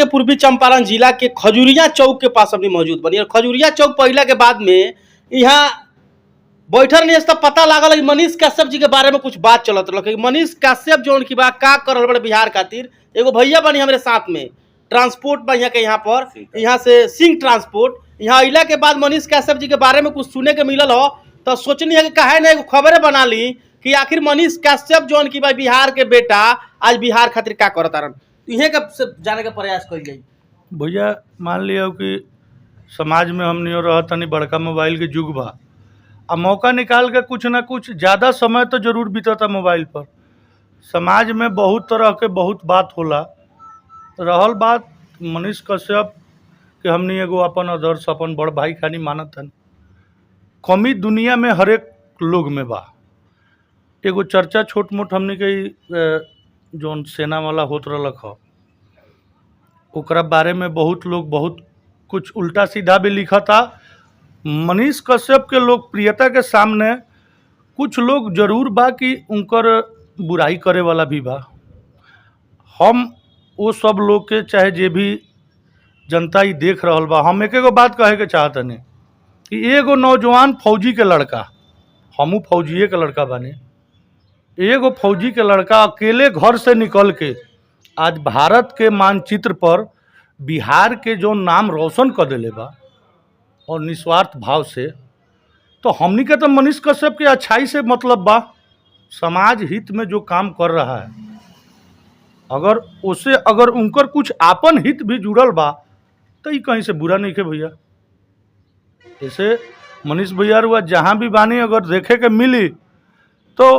के पूर्वी चंपारण जिला के खजुरिया चौक के पास अपनी मौजूद बनी और खजुरिया चौक पहला के बाद में यहाँ बैठल नहीं तो पता लागल कि मनीष कश्यप जी के बारे में कुछ बात चलत रहा। मनीष कश्यप जो उनकी बात का करल बड़े बिहार खातिर एगो भैया बनी हमारे साथ में ट्रांसपोर्ट भैया के यहाँ पर यहाँ से सिंह ट्रांसपोर्ट यहाँ अला के बाद मनीष कश्यप जी के बारे में कुछ सुने के मिलल हो तो सोचनी है कि काहे ना एगो खबरें बना ली कि आखिर मनीष कश्यप जो उनकी भाई बिहार के बेटा आज बिहार खातिर का करता रन इहे का जाने का प्रयास कल गई। भैया मान लिया कि समाज में हमने रह तनी बड़का मोबाइल के युग बा आ मौका निकाल के कुछ ना कुछ ज़्यादा समय तो जरूर बीतता मोबाइल पर। समाज में बहुत तरह के बहुत बात होला। रहल बात मनीष कश्यप के हमने एगो अपन आदर्श अपन बड़ भाई खानी मानत हन। कमी दुनिया में हर एक लोग में बा। एगो चर्चा छोट मोट हमने के जौन सेना वाला होत रहलक ह ओकरा बारे में बहुत लोग बहुत कुछ उल्टा सीधा भी लिखा था। मनीष कश्यप के लोकप्रियता के सामने कुछ लोग जरूर बा कि उनकर बुराई करे वाला भी बा। हम वो सब लोग के चाहे जे भी जनता ही देख रहल बा, हम एक एगो बात कहे के चाहतनी कि एगो नौजवान फौजी के लड़का, हमू फौजिए के लड़का बानी, एगो फौजी के लड़का अकेले घर से निकल के आज भारत के मानचित्र पर बिहार के जो नाम रोशन कर दिले बा और निस्वार्थ भाव से, तो हमनी के तो मनीष कश्यप के अच्छाई से मतलब बा। समाज हित में जो काम कर रहा है अगर उससे अगर उनकर कुछ आपन हित भी जुड़ल बा तो ये कहीं से बुरा नहीं के भैया। ऐसे मनीष भैया रुआ जहाँ भी बानी अगर देखे के मिली तो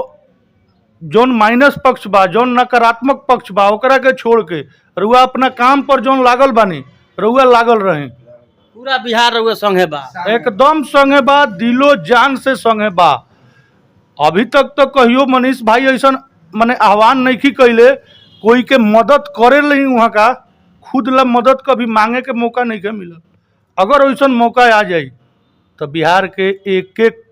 जौन माइनस पक्ष बा, जौन नकारात्मक पक्ष बा, ओकरा के छोड़ के रुआ अपना काम पर जौन लागल बानी रुआ लागल रहे। पूरा बिहार रुआ संगे बा, एकदम संगे बा, दिलो जान से संगे बा। अभी तक तो कहियो मनीष भाई ऐसा माने आह्वान नहीं की कैले कोई के मदद करे नहीं, वहाँ का खुद ला मदद कभी मांगे के मौका नहीं के मिला। अगर वैसा मौका आ जाए तो बिहार के एक एक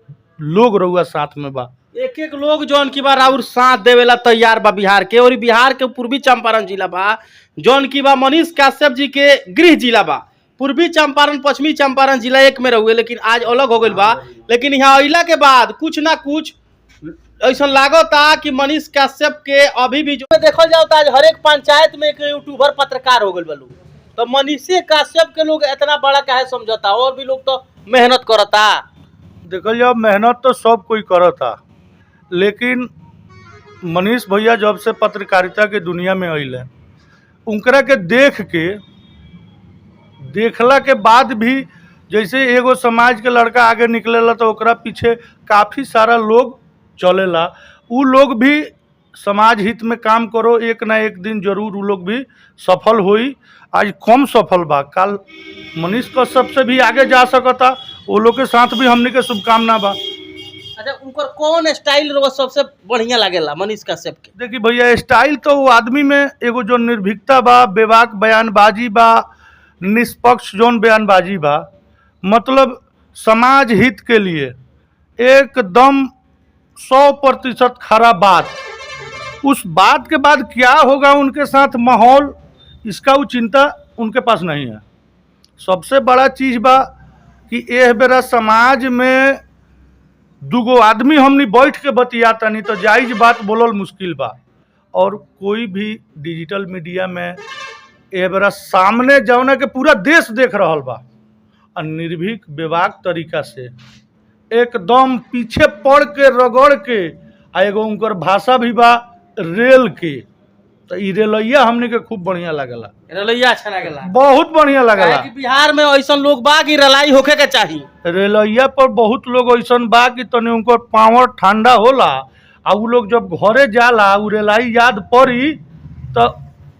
लोग रुआ साथ में बा, एक एक लोग जौन की बार और साथ देवेला तैयार बा बिहार के। और बिहार के पूर्वी चंपारण जिला बा जौन की बा मनीष कश्यप जी के गृह जिला बा। पूर्वी चंपारण पश्चिमी चंपारण जिला एक में रहुए लेकिन आज अलग हो गई बा। लेकिन यहाँ अला के बाद कुछ ना कुछ ऐसा लागता कि मनीष कश्यप के अभी भी जो देखल जाओ आज हर एक पंचायत में एक यूट्यूबर पत्रकार हो गए बा लोग। तो मनीष कश्यप के लोग इतना बड़ा काहे समझता, और भी लोग तो मेहनत करता। देखल जाओ मेहनत तो सब कोई करता, लेकिन मनीष भैया जब से पत्रकारिता के दुनिया में अइले उनकरा के देखला के बाद भी जैसे एगो समाज के लड़का आगे निकलेला तो ओकरा पीछे काफ़ी सारा लोग चलेला। उ लोग भी समाज हित में काम करो, एक ना एक दिन जरूर उ लोग भी सफल होई। आज कम सफल बा, कल मनीष कश्यप से भी आगे जा सकता। वो लोग के साथ भी हमने के शुभकामना बा। अच्छा, उनकर कौन स्टाइल रो सबसे बढ़िया लागेला मनीष कश्यप के? देखिए भैया स्टाइल तो वो आदमी में एगो जो निर्भीकता बा, बेबाक बयानबाजी बा, निष्पक्ष जोन बयानबाजी बा, मतलब समाज हित के लिए एकदम 100% खरा बात। उस बात के बाद क्या होगा उनके साथ माहौल, इसका वो चिंता उनके पास नहीं है। सबसे बड़ा चीज़ बा कि एह बेरा समाज में दूगो आदमी हमनी बैठ के बतियाता नहीं तो जायज बात बोलल मुश्किल बा। और कोई भी डिजिटल मीडिया में ए बेरा सामने जौना के पूरा देश देख रहल बा और निर्भीक बेबाक तरीका से एकदम पीछे पड़ के रगड़ के आ एगो उनकर भाषा भी बा रेल के, तो ई रेलैया हमने के खूब बढ़िया लगला। रेलैया अच्छा लगला, बहुत बढ़िया लगला। बिहार में ऐसा लोग बा कि रेलाई होके के चाहिए। रेलैया पर बहुत लोग ऐसा बा कि तने उनकर पावर ठंडा होला आ उ लोग जब घरे जाला उ रेलाई याद पड़ी तो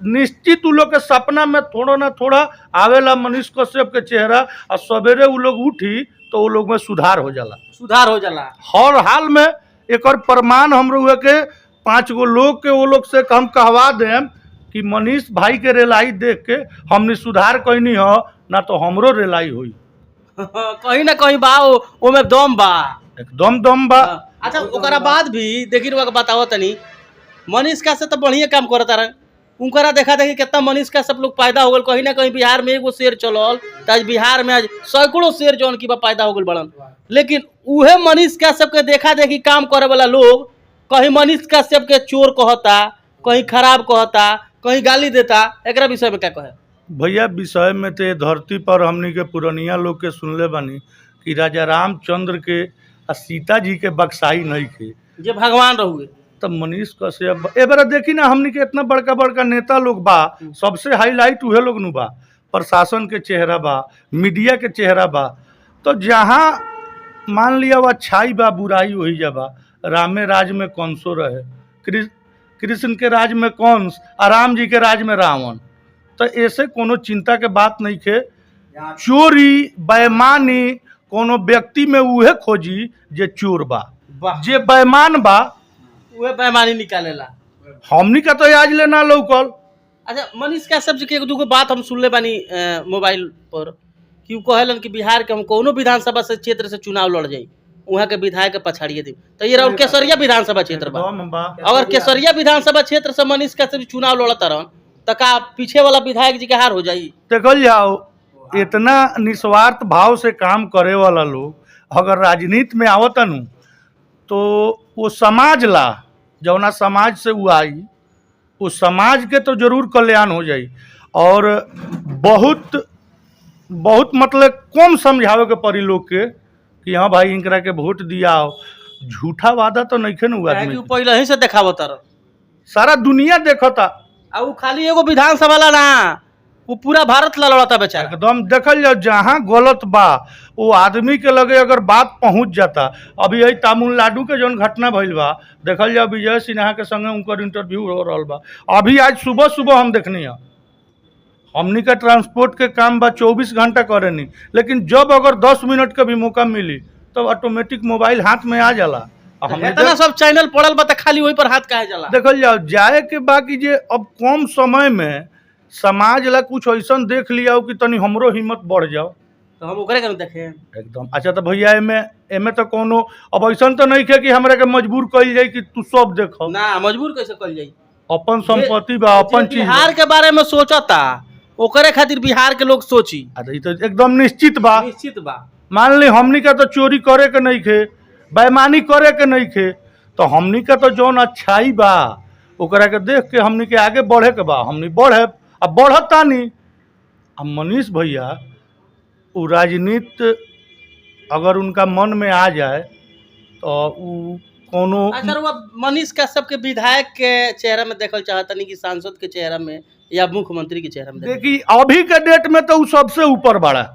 निश्चित उ लोग के सपना में थोड़ा ना थोड़ा आवेला मनीष कश्यप के चेहरा। और सवेरे उ लोग उठी तो उ लोग में सुधार हो जाला। हर हाल में एक प्रमाण हम लोग के 5 गो लोग के वो लोग से हम कहवा दें कि मनीष भाई के रेलाई देख के हमने सुधार कैनी हो ना तो हमरो रेलाई हुई। कहीं ना कहीं बा ओ में दम बा, एकदम दम बा। अच्छा, ओकरा बाद भी देखी रुआ के बताओ तनी मनीष का से तो बढ़िया काम करता रहे। उनकरा देखा देखी कितना मनीष कश्यप लोग पैदा हो गए, कहीं ना कहीं बिहार में एगो शेर चलल तो आज बिहार में आज सैकड़ों शेर जौन की बा पैदा हो गए बड़न। लेकिन उहे मनीष कश्यप के देखा देखी काम करे वाला लोग कहीं मनीष कश्यप के चोर कहता, कहीं खराब कहता, कहीं गाली देता। एकरा विषय में क्या कहे भैया? विषय में तो धरती पर हमनी के पुरनिया लोग के सुनले बानी कि राजा रामचंद्र के आ सीता जी के बक्साई नहीं के जे भगवान रहुए। तब मनीष कश्यप ए बार देखी ना, हमनी के इतना बड़का बड़का नेता लोग बा, सबसे हाईलाइट उहे लोग नु बा, प्रशासन के चेहरा बा, मीडिया के चेहरा बा। तो जहाँ मान लिया वो अच्छाई बा बुराई वही जा बा। रामे राज में कंसो रहे, कृष्ण के राज में कंस, आ राम जी के राज में रावण। तो ऐसे कोनो चिंता के बात नहीं खे। चोरी बेईमानी कोनो व्यक्ति में उहे खोजी जे चोर बा, जे बेईमान बा उहे बेईमानी निकालेला। हमनी का तो आज ले ना लौकल। अच्छा, मनीष कश्यप जी के एक दूगो बात हम सुनले बानी मोबाइल पर कि वो कहेलन कि बिहार के हम कोनो विधानसभा से क्षेत्र से चुनाव लड़ जाई, वहाँ के विधायक के पछाड़िए दी। तो ये और केसरिया विधानसभा क्षेत्र बा, अगर केसरिया विधानसभा क्षेत्र से मनीष कश्यप चुनाव लड़ता रहन तो का पीछे वाला विधायक जी के हार हो जाई? देखल जाओ, इतना निस्वार्थ भाव से काम करे वाला लोग अगर राजनीति में आवता नु तो वो समाज ला, जौना समाज से वो आई उस समाज के तो जरूर कल्याण हो जाई। और बहुत बहुत मतलब कम समझावे के पड़ी लोग के कि हाँ भाई इनकरा के वोट दिया हो। झूठा वादा तो नहीं खे न हुआ, पहले ही से देखावता रह, सारा दुनिया देखता। आ वो खाली एगो विधानसभा ला ना, वो पूरा भारत ला लड़ता बेचारा। एकदम देखल जाओ, जहाँ गलत बा वो आदमी के लगे अगर बात पहुंच जाता। अभी यही तमिलनाडु के जौन घटना भइल बा, देखल जाओ विजय सिन्हा के संगे उनकर इंटरव्यू हो रहा बा। अभी आज सुबह सुबह हम देखनी है, हमनी का ट्रांसपोर्ट के काम बा 24 घंटा करे नहीं, लेकिन जब अगर 10 मिनट का भी मौका मिली तब ऑटोमेटिक मोबाइल हाथ में आ जाला। इतना सब चैनल पड़ल बा, खाली वही पर हाथ काहे जाला? देखल जाओ जाए के बाकी जे अब कम समय में समाज ला कुछ ऐसा देख लिया हो कि तनी हमरो हिम्मत बढ़ जाओ, तो हम ओकरे के देखे एकदम। अच्छा तो भैया एमे तो कोनो अब ऐसा तो नहीं है कि हमरा के मजबूर कइल जाए कि तू सब देखो ना। मजबूर कैसे कइल जाई? अपन संपत्ति बा, अपन चीज। बिहार के बारे में सोचता ओकरे खातिर बिहार के लोग सोची। अरे तो एकदम निश्चित बा, निश्चित बा। मान ली हमनी का तो चोरी करे के नहीं खे, बेईमानी करे के नहीं खे, तो हमनी का तो जौन अच्छाई बा ओकरा के देख के हमनी के आगे बढ़े के बा, हमनी बढ़े। अब बढ़ता नहीं। अब मनीष भैया वो राजनीति अगर उनका मन में आ जाए तो वो कोनो। अच्छा, वो मनीष कश्यप के विधायक के चेहरा में देखल चाहता नहीं कि सांसद के चेहरा में या मुख्यमंत्री के चेहरा में? देखिए अभी के डेट में तो वो सबसे ऊपर बड़ा।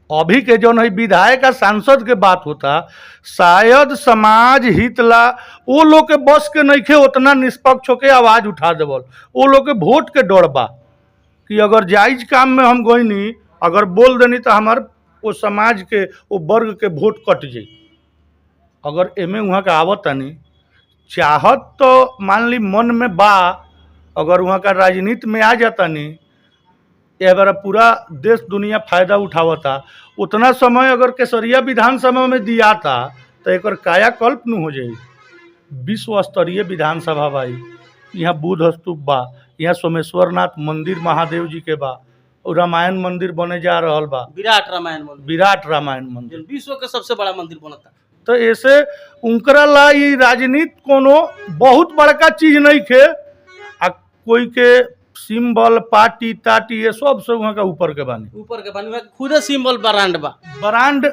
अभी के जो नहीं विधायक का सांसद के बात होता, शायद समाज हित ला वो लोग के बस के नहीं खे उतना निष्पक्ष होके आवाज उठा देवल। वो लोग के वोट के डर बा कि अगर जायज काम में हम गईनी, अगर बोल देनी तो हमार वो समाज के वो वर्ग के वोट कट जाई। अगर एमे वहाँ का आवत नहीं चाहत तो मान ली मन में बा, अगर वहाँ का राजनीति में आ जाता नहीं, यह बार पूरा देश दुनिया फायदा उठावता। उतना समय अगर केसरिया विधानसभा में दिया था तो एक कायाकल्प न हो जाए। विश्व स्तरीय विधानसभा भाई, यहाँ बुद्ध स्तूप बा, यहाँ सोमेश्वरनाथ मंदिर महादेव जी के बा, और रामायण मंदिर बने जा रहा बा, विराट रामायण मंदिर विश्व के सबसे बड़ा मंदिर बनता। तो ऐसे उनकरा ला ये राजनीति कोनो बहुत बड़का चीज नहीं खे। आ कोई के सिंबल पार्टी ताटी ये सब से वहाँ का ऊपर के बानी खुदे सिंबल ब्रांड बा, ब्रांड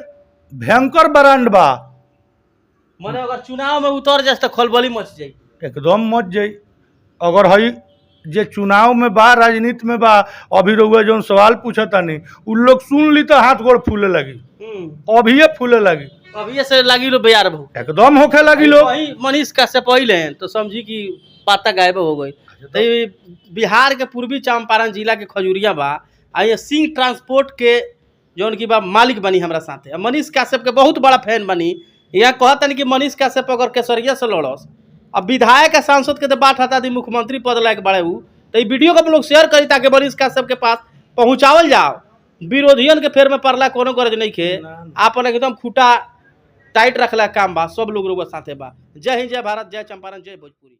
भयंकर ब्रांड बा। मने अगर चुनाव में उतर जाए तो खलबली मच जाई, एकदम मच जाई। अगर हई जे चुनाव में बा, राजनीति में बा, अभी रहुआ जो सवाल पूछता नहीं उन लोग सुन ली तो हाथ गोड़ फूले लगी, अभी ये फूले लगी, अभी से लगी लो बेयार बहु एकदम होके लगी लो। मनीष कश्यप पहले तो समझी कि पाता गायब हो गई। तो बिहार के पूर्वी चंपारण जिला के खजूरिया बा, आ सिंह ट्रांसपोर्ट के जौन की बा मालिक बनी हमरा साथे। मनीष कश्यप के बहुत बड़ा फैन बनी। यहाँ कहता नहीं कि मनीष कश्यप अगर केसरिया से लड़स, अब विधायक सांसद के तो बात हटा दी, मुख्यमंत्री पद लायक बड़े हूँ, तो ये वीडियो को आप लोग शेयर करी ताकि मनीष कश्यप के पास पहुँचावल जाओ। विरोधियन के फेर में पड़ला कोनो गरज नहीं खे, आपन एकदम खूटा टाइट रखला काम बा। सब लोग साथे बा। जय हिंद, जय भारत, जय चंपारण, जय भोजपुरी।